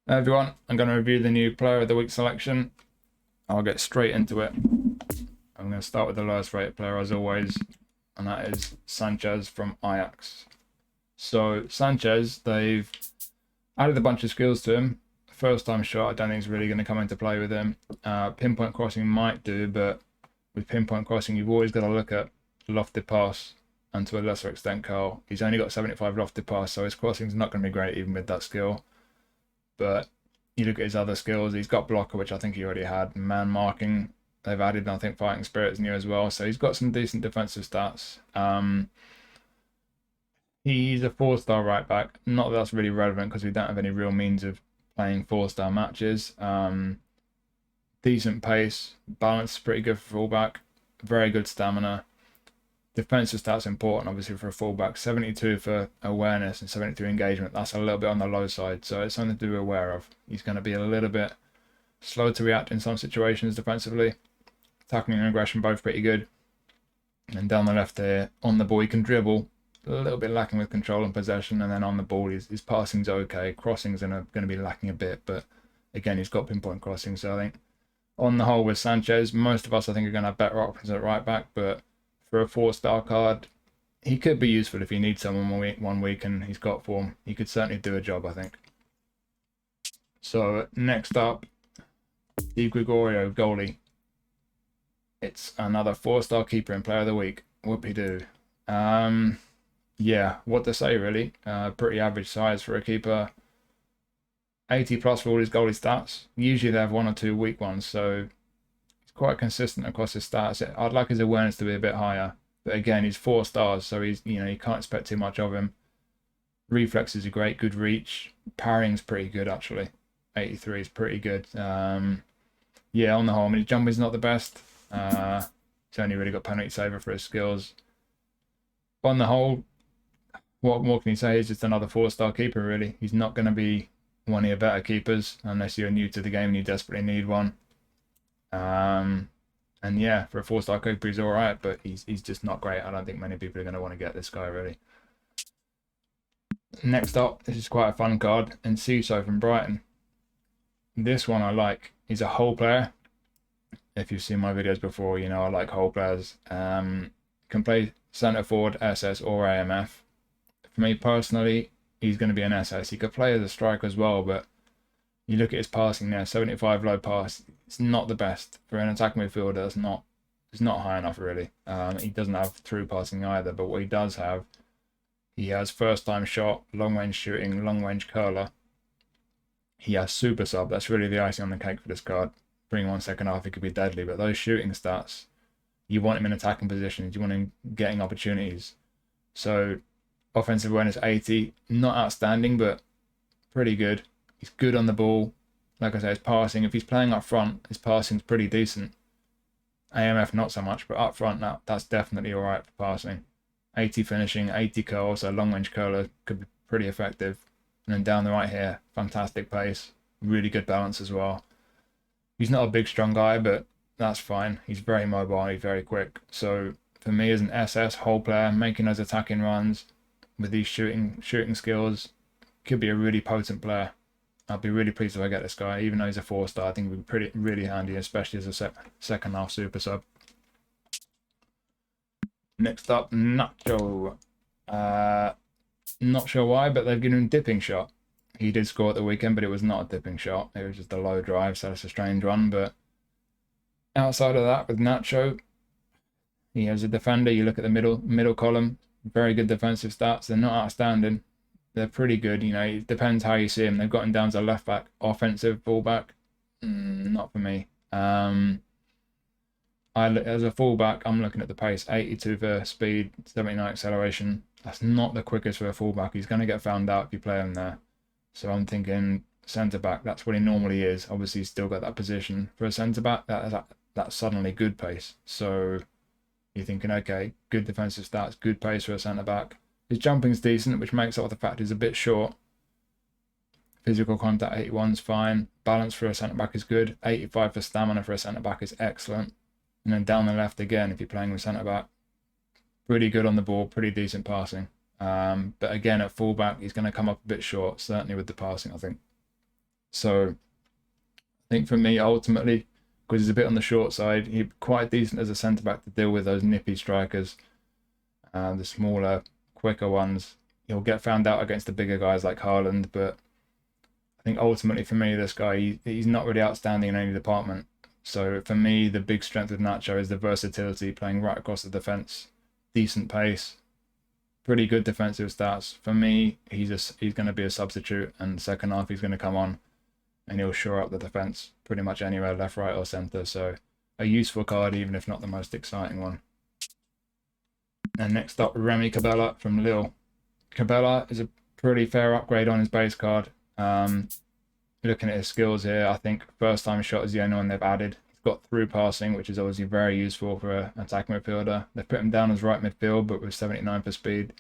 Hey everyone, I'm going to review the new Player of the Week selection. I'll get straight into it. I'm going to start with the lowest rated player as always, and that is Sanchez from Ajax. So Sanchez, they've added a bunch of skills to him. First time shot, I don't think is really going to come into play with him. Pinpoint crossing might do, but with pinpoint crossing, you've always got to look at lofted pass, and to a lesser extent, Carl. He's only got 75 lofted pass, so his crossing's not going to be great even with that skill. But you look at his other skills, he's got blocker, which I think he already had, man marking. They've added, I think, fighting spirit is new as well. So he's got some decent defensive stats. He's a 4-star right back. Not that that's really relevant because we don't have any real means of playing 4-star matches. Decent pace, balance is pretty good for fullback, very good stamina. Defensive stats important, obviously, for a fullback. 72 for awareness and 73 engagement. That's a little bit on the low side, so it's something to be aware of. He's going to be a little bit slow to react in some situations defensively. Tackling and aggression both pretty good. And down the left there, on the ball, he can dribble. A little bit lacking with control and possession, and then on the ball, his passing's okay. Crossing's going to be lacking a bit, but again, he's got pinpoint crossing. So I think on the whole with Sanchez, most of us I think are going to have better options at right back, but for a 4-star card, he could be useful if you need someone one week and he's got form. He could certainly do a job, I think. So next up, the Gregorio goalie. It's another 4-star keeper and player of the week. Whoopie-doo. Yeah, what to say really. Pretty average size for a keeper. 80 plus for all his goalie stats. Usually they have one or two weak ones, so quite consistent across his stats. I'd like his awareness to be a bit higher, but again, he's 4 stars, so you can't expect too much of him. Reflexes are great, good reach. Parrying's pretty good actually. 83 is pretty good. Yeah, on the whole, I mean, his jumping's not the best. He's only really got penalty saver for his skills. But on the whole, what more can you say? He's just another 4-star keeper, really. He's not going to be one of your better keepers unless you're new to the game and you desperately need one. And yeah, for a 4-star keeper, he's all right, but he's just not great. I don't think many people are going to want to get this guy, really. Next up, this is quite a fun card, Enciso from Brighton. This one I like. He's a whole player. If you've seen my videos before, you know I like whole players. Can play centre forward, SS, or AMF. For me personally, he's going to be an SS. He could play as a striker as well, but you look at his passing there, 75 low pass. It's not the best for an attacking midfielder. It's not high enough really. He doesn't have through passing either, but what he does have, he has first time shot, long range shooting, long range curler. He has super sub. That's really the icing on the cake for this card. Bring on second half, he could be deadly, but those shooting stats, you want him in attacking positions. You want him getting opportunities. So offensive awareness 80, not outstanding, but pretty good. He's good on the ball. Like I say, his passing, if he's playing up front, his passing's pretty decent. AMF not so much, but up front, that's definitely all right for passing. 80 finishing, 80 curl, so long range curler could be pretty effective. And then down the right here, fantastic pace, really good balance as well. He's not a big strong guy, but that's fine. He's very mobile, he's very quick. So for me as an SS whole player, making those attacking runs with these shooting skills, could be a really potent player. I'll be really pleased if I get this guy, even though he's a 4-star. I think it would be really handy, especially as a second half super sub. Next up, Nacho. Not sure why, but they've given him dipping shot. He did score at the weekend, but it was not a dipping shot. It was just a low drive, so it's a strange one. But outside of that, with Nacho, he has a defender. You look at the middle column, very good defensive stats. They're not outstanding. They're pretty good. It depends how you see him. They've got him down to left back, offensive fullback. Not for me. As a fullback, I'm looking at the pace. 82 for speed, 79 acceleration. That's not the quickest for a fullback. He's going to get found out if you play him there. So I'm thinking centre back. That's what he normally is. Obviously, he's still got that position for a centre back. That's suddenly good pace. So you're thinking, okay, good defensive stats, good pace for a centre back. His jumping's decent, which makes up the fact he's a bit short. Physical contact 81 is fine. Balance for a centre back is good. 85 for stamina for a centre back is excellent. And then down the left again, if you're playing with centre back, pretty good on the ball, pretty decent passing. But again, at fullback, he's going to come up a bit short, certainly with the passing, I think. So I think for me, ultimately, because he's a bit on the short side, he's quite decent as a centre-back to deal with those nippy strikers, the smaller, quicker ones. He'll get found out against the bigger guys like Haaland, but I think ultimately for me, this guy, he's not really outstanding in any department. So for me, the big strength of Nacho is the versatility, playing right across the defence, decent pace, pretty good defensive stats. For me, he's going to be a substitute, and second half he's going to come on and he'll shore up the defence pretty much anywhere, left, right, or centre. So a useful card, even if not the most exciting one. And next up, Remy Cabella from Lille. Cabella is a pretty fair upgrade on his base card. Looking at his skills here, I think first time shot is the only one they've added. He's got through passing, which is obviously very useful for an attacking midfielder. They've put him down as right midfield, but with 79 for speed.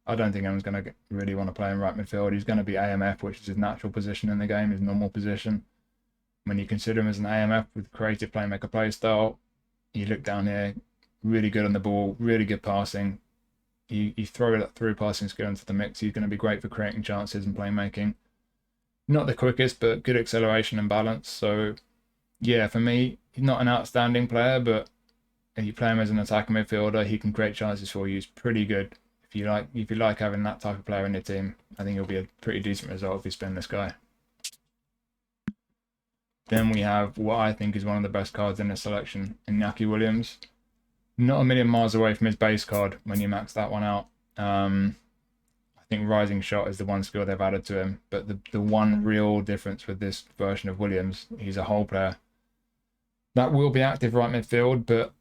I don't think anyone's going to really want to play in right midfield. He's going to be AMF, which is his natural position in the game, his normal position. When you consider him as an AMF with creative playmaker play style, you look down here, really good on the ball, really good passing. You throw that through passing skill into the mix, he's going to be great for creating chances and playmaking. Not the quickest, but good acceleration and balance. So, yeah, for me, he's not an outstanding player, but if you play him as an attacking midfielder, he can create chances for you. He's pretty good. If you like having that type of player in your team, I think it'll be a pretty decent result if you spin this guy. Then we have what I think is one of the best cards in this selection, Iñaki Williams. Not a million miles away from his base card when you max that one out. I think Rising Shot is the one skill they've added to him, but the one real difference with this version of Williams, he's a whole player. That will be active right midfield, but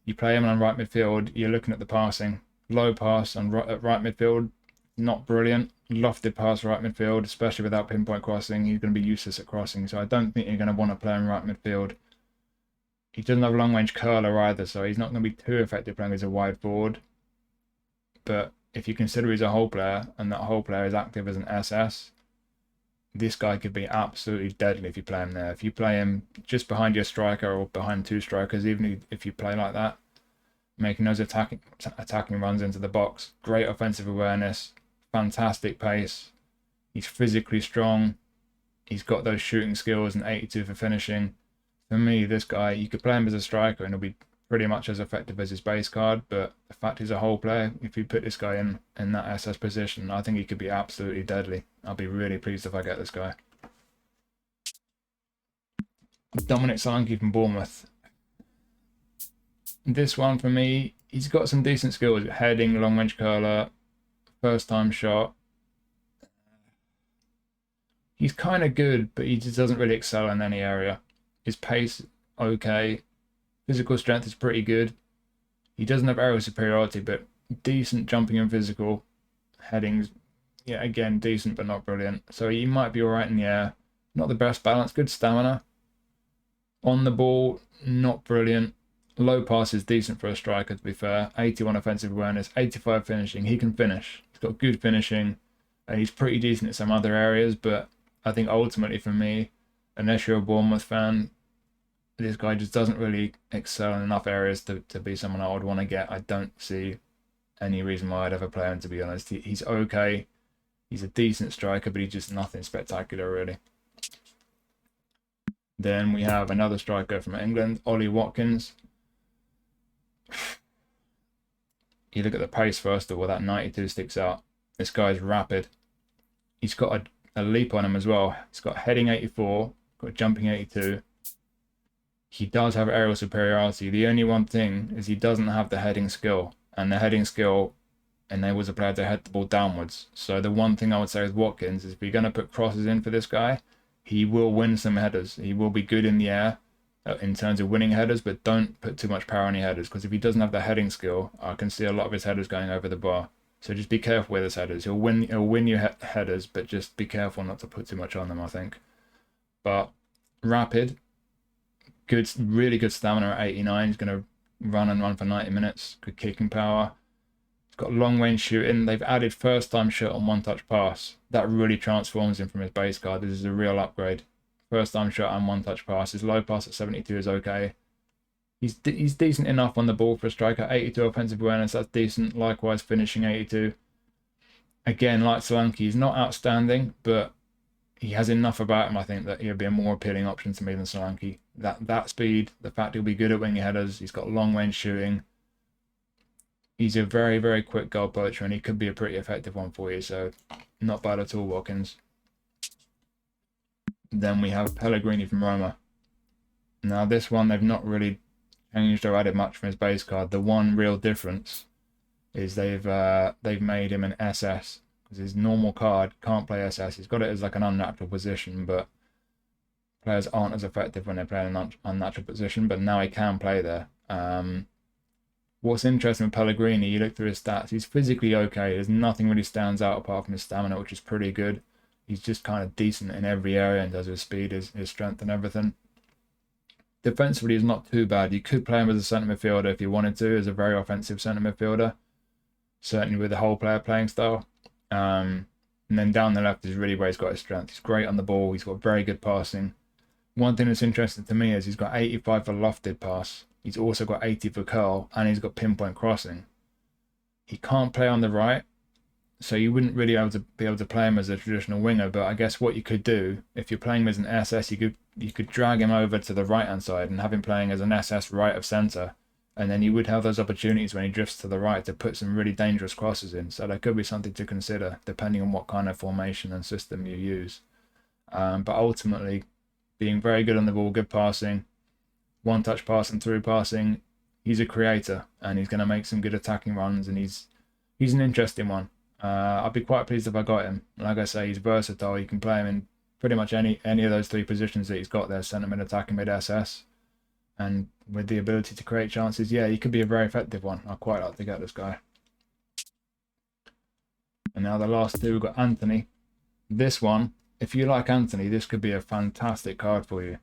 you play him on right midfield, you're looking at the passing. Low pass on right midfield, not brilliant. Lofted pass right midfield, especially without pinpoint crossing, he's going to be useless at crossing, so I don't think you're going to want to play him right midfield. He doesn't have a long-range curler either, so he's not going to be too effective playing as a wide forward. But if you consider he's a whole player, and that whole player is active as an SS, this guy could be absolutely deadly if you play him there. If you play him just behind your striker or behind two strikers, even if you play like that, making those attacking runs into the box, great offensive awareness, fantastic pace, he's physically strong, he's got those shooting skills and 82 for finishing. For me, this guy, you could play him as a striker and he'll be pretty much as effective as his base card, but the fact he's a whole player, if you put this guy in that SS position, I think he could be absolutely deadly. I'll be really pleased if I get this guy. Dominic Solanke from Bournemouth. This one for me, he's got some decent skills, heading, long range curler, first time shot. He's kind of good, but he just doesn't really excel in any area. His pace, okay. Physical strength is pretty good. He doesn't have aerial superiority, but decent jumping and physical. Headings, yeah, again, decent but not brilliant. So he might be alright in the air. Not the best balance, good stamina. On the ball, not brilliant. Low pass is decent for a striker, to be fair. 81 offensive awareness, 85 finishing. He can finish. He's got good finishing. And he's pretty decent at some other areas, but I think ultimately for me, unless you're a Bournemouth fan, this guy just doesn't really excel in enough areas to be someone I would want to get. I don't see any reason why I'd ever play him, to be honest. He's okay. He's a decent striker, but he's just nothing spectacular, really. Then we have another striker from England, Ollie Watkins. You look at the pace first of all, that 92 sticks out. This guy's rapid. He's got a leap on him as well. He's got heading 84, got jumping 82. He does have aerial superiority. The only one thing is he doesn't have the heading skill. And the heading skill enables a player to head the ball downwards. So the one thing I would say with Watkins is if you're going to put crosses in for this guy, he will win some headers. He will be good in the air in terms of winning headers, but don't put too much power on your headers, because if he doesn't have the heading skill, I can see a lot of his headers going over the bar. So just be careful with his headers. He'll win your headers, but just be careful not to put too much on them, I think. But rapid, good, really good stamina at 89. He's going to run for 90 minutes. Good kicking power. He's got long range shooting. They've added first time shot on one touch pass. That really transforms him from his base card. This is a real upgrade. First time shot and one touch pass. His low pass at 72 is okay. He's decent enough on the ball for a striker. 82 offensive awareness, that's decent. Likewise, finishing 82. Again, like Solanke, he's not outstanding, but he has enough about him, I think, that he'll be a more appealing option to me than Solanke. That speed, the fact he'll be good at wing headers, he's got long range shooting. He's a very, very quick goal poacher, and he could be a pretty effective one for you. So not bad at all, Watkins. Then we have Pellegrini from Roma. Now this one, they've not really changed or added much from his base card. The one real difference is they've made him an SS, because his normal card can't play SS. He's got it as like an unnatural position, but players aren't as effective when they play in an unnatural position. But now he can play there. What's interesting with Pellegrini, you look through his stats, he's physically okay. There's nothing really stands out apart from his stamina, which is pretty good. He's just kind of decent in every area in terms of his speed, his strength and everything. Defensively, he's not too bad. You could play him as a centre midfielder if you wanted to, as a very offensive centre midfielder. Certainly with the whole player playing style. And then down the left is really where he's got his strength. He's great on the ball. He's got very good passing. One thing that's interesting to me is he's got 85 for lofted pass. He's also got 80 for curl, and he's got pinpoint crossing. He can't play on the right, so you wouldn't really be able to play him as a traditional winger. But I guess what you could do, if you're playing him as an SS, you could drag him over to the right hand side and have him playing as an SS right of centre, and then you would have those opportunities when he drifts to the right to put some really dangerous crosses in. So that could be something to consider depending on what kind of formation and system you use. But ultimately, being very good on the ball, good passing, one-touch passing, through passing, he's a creator, and he's going to make some good attacking runs, and he's an interesting one. I'd be quite pleased if I got him. Like I say, he's versatile. You can play him in pretty much any of those three positions that he's got there: centre mid, attacking mid, SS. And with the ability to create chances, yeah, he could be a very effective one. I'd quite like to get this guy. And now the last two, we've got Antony. This one, if you like Antony, this could be a fantastic card for you.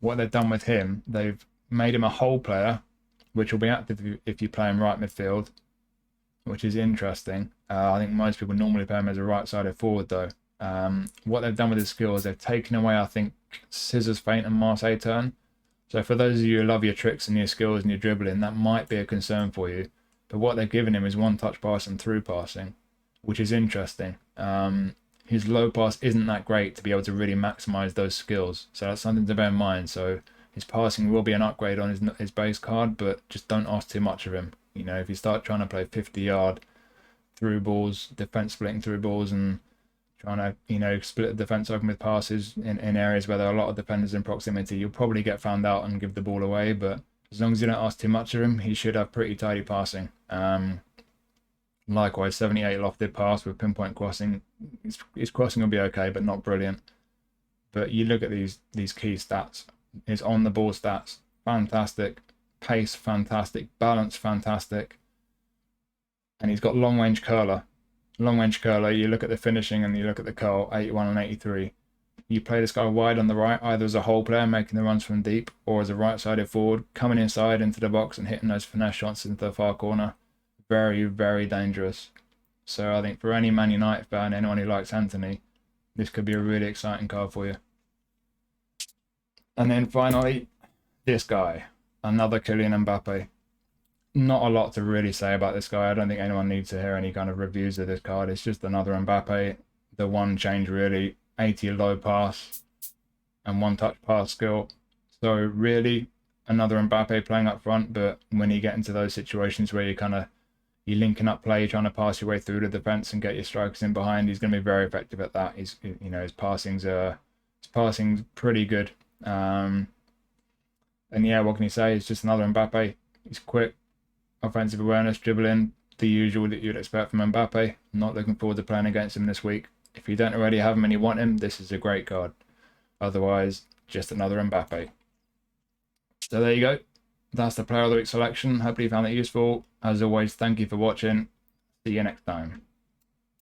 What they've done with him, they've made him a whole player, which will be active if you play him right midfield, which is interesting. I think most people normally play him as a right-sided forward, though. What they've done with his skills, they've taken away, I think, scissors feint and Marseille turn. So for those of you who love your tricks and your skills and your dribbling, that might be a concern for you. But what they've given him is one-touch pass and through passing, which is interesting. His low pass isn't that great to be able to really maximise those skills. So that's something to bear in mind. So his passing will be an upgrade on his base card, but just don't ask too much of him. You know, if you start trying to play 50-yard through balls, defence splitting through balls, and trying to, you know, split the defence open with passes in areas where there are a lot of defenders in proximity, you'll probably get found out and give the ball away. But as long as you don't ask too much of him, he should have pretty tidy passing. Likewise, 78 lofted pass with pinpoint crossing. His crossing will be okay, but not brilliant. But you look at these key stats. His on-the-ball stats, fantastic. Pace, fantastic. Balance, fantastic. And he's got long-range curler. Long-range curler, you look at the finishing and you look at the curl, 81 and 83. You play this guy wide on the right, either as a whole player making the runs from deep, or as a right-sided forward, coming inside into the box and hitting those finesse shots into the far corner. Very, very dangerous. So I think for any Man United fan, anyone who likes Antony, this could be a really exciting card for you. And then finally, this guy, another Kylian Mbappe. Not a lot to really say about this guy. I don't think anyone needs to hear any kind of reviews of this card. It's just another Mbappe. The one change really, 80 low pass and one-touch pass skill. So really, another Mbappe playing up front, but when you get into those situations where you're linking up play, trying to pass your way through the defense and get your strikers in behind, he's going to be very effective at that. His passing's pretty good. And yeah, what can you say? It's just another Mbappe. He's quick, offensive awareness, dribbling, the usual that you'd expect from Mbappe. Not looking forward to playing against him this week. If you don't already have him and you want him, this is a great card. Otherwise, just another Mbappe. So there you go. That's the Player of the Week selection. Hopefully you found it useful. As always, thank you for watching. See you next time.